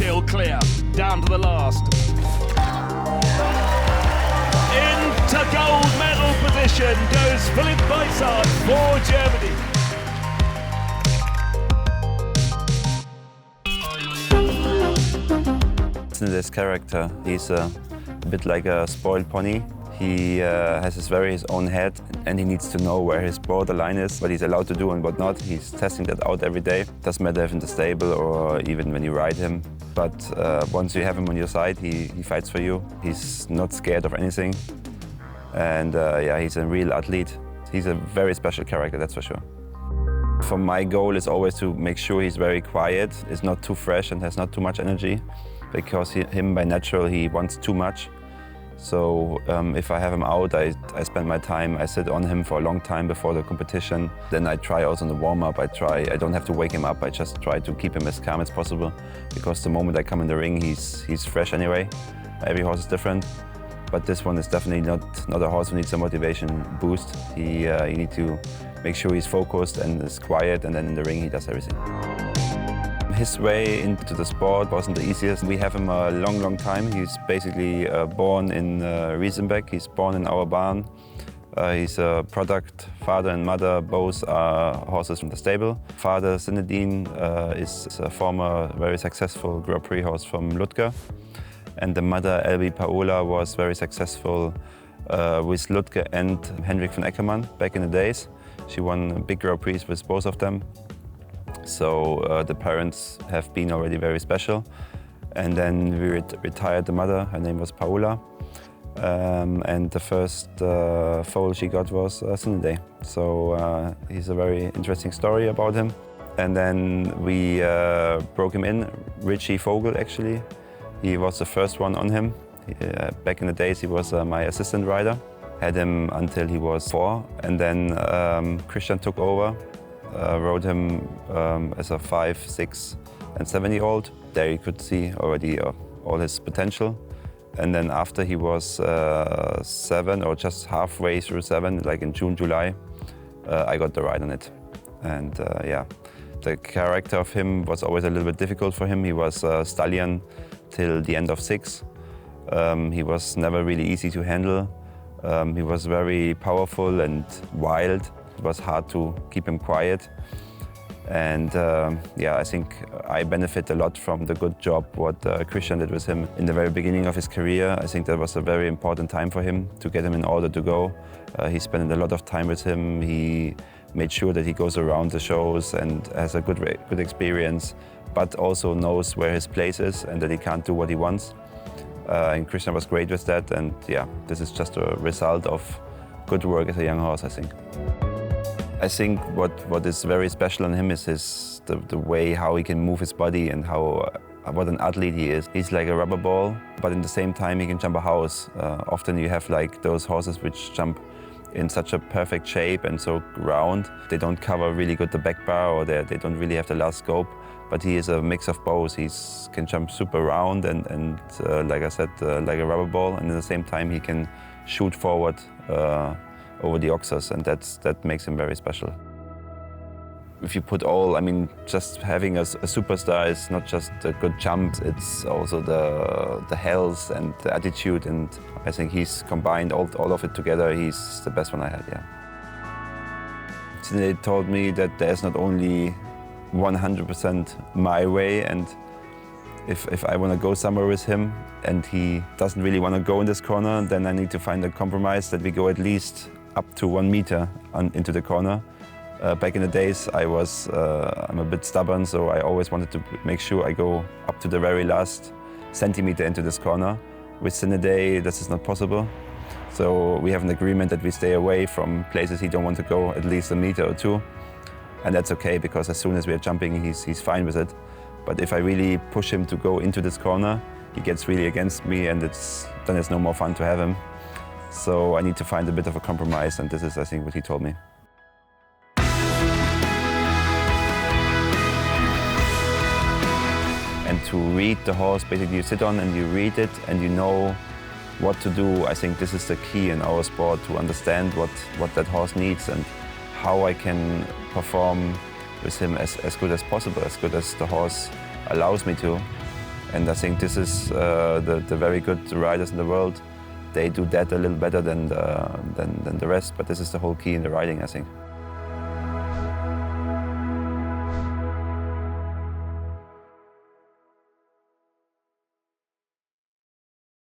real clear, down to the last. Into gold medal position goes Philipp Weishaupt for Germany. Zineday's character, he's a bit like a spoiled pony. He has his own head, and he needs to know where his borderline is, what he's allowed to do and what not. He's testing that out every day. Doesn't matter if in the stable or even when you ride him. But once you have him on your side, he fights for you. He's not scared of anything. And yeah, he's a real athlete. He's a very special character, that's for sure. For my goal is always to make sure he's very quiet, is not too fresh and has not too much energy, because him by natural, he wants too much. So if I have him out, I spend my time, I sit on him for a long time before the competition. Then I try also in the warm-up, I don't have to wake him up, I just try to keep him as calm as possible, because the moment I come in the ring, he's fresh anyway. Every horse is different, but this one is definitely not a horse who needs a motivation boost. You need to make sure he's focused and is quiet, and then in the ring he does everything. His way into the sport wasn't the easiest. We have him a long time. He's basically born in Riesenbeck. He's born in our barn. He's a product. Father and mother both are horses from the stable. Father Zineday is a former very successful Grand Prix horse from Ludger. And the mother, Elbi Paola, was very successful with Ludger and Hendrik van Eckermann back in the days. She won big Grand Prix with both of them. So the parents have been already very special. And then we retired the mother, her name was Paola. And the first foal she got was Zineday. So he's a very interesting story about him. And then we broke him in, Richie Vogel actually. He was the first one on him. Back in the days he was my assistant rider. Had him until he was 4. And then Christian took over. Rode him as a 5, 6 and 7-year-old. There you could see already all his potential. And then after he was 7 or just halfway through 7, like in June, July, I got the ride on it. And yeah, the character of him was always a little bit difficult for him. He was a stallion till the end of 6. He was never really easy to handle. He was very powerful and wild. It was hard to keep him quiet. And yeah, I think I benefit a lot from the good job what Christian did with him in the very beginning of his career. I think that was a very important time for him to get him in order to go. He spent a lot of time with him. He made sure that he goes around the shows and has a good experience, but also knows where his place is and that he can't do what he wants. And Christian was great with that. And yeah, this is just a result of good work as a young horse, I think. I think what is very special in him is the way how he can move his body and what an athlete he is. He's like a rubber ball, but in the same time he can jump a house. Often you have like those horses which jump in such a perfect shape and so round. They don't cover really good the back bar, or they don't really have the last scope. But he is a mix of both. He can jump super round and like I said, like a rubber ball, and at the same time he can shoot forward over the oxers, and that makes him very special. If you put all, I mean, just having a superstar is not just a good jump, it's also the health and the attitude, and I think he's combined all of it together. He's the best one I had, yeah. Zineday told me that there's not only 100% my way, and if I want to go somewhere with him and he doesn't really want to go in this corner, then I need to find a compromise that we go at least up to 1 meter into the corner. Back in the days, I'm a bit stubborn, so I always wanted to make sure I go up to the very last centimeter into this corner. With Zineday, this is not possible. So we have an agreement that we stay away from places he don't want to go, at least 1 meter or 2. And that's okay, because as soon as we are jumping, he's fine with it. But if I really push him to go into this corner, he gets really against me, and then it's no more fun to have him. So I need to find a bit of a compromise, and this is, I think, what he told me. And to read the horse, basically you sit on and you read it and you know what to do. I think this is the key in our sport, to understand what that horse needs and how I can perform with him as good as possible, as good as the horse allows me to. And I think this is the very good riders in the world. They do that a little better than the rest, but this is the whole key in the riding, I think.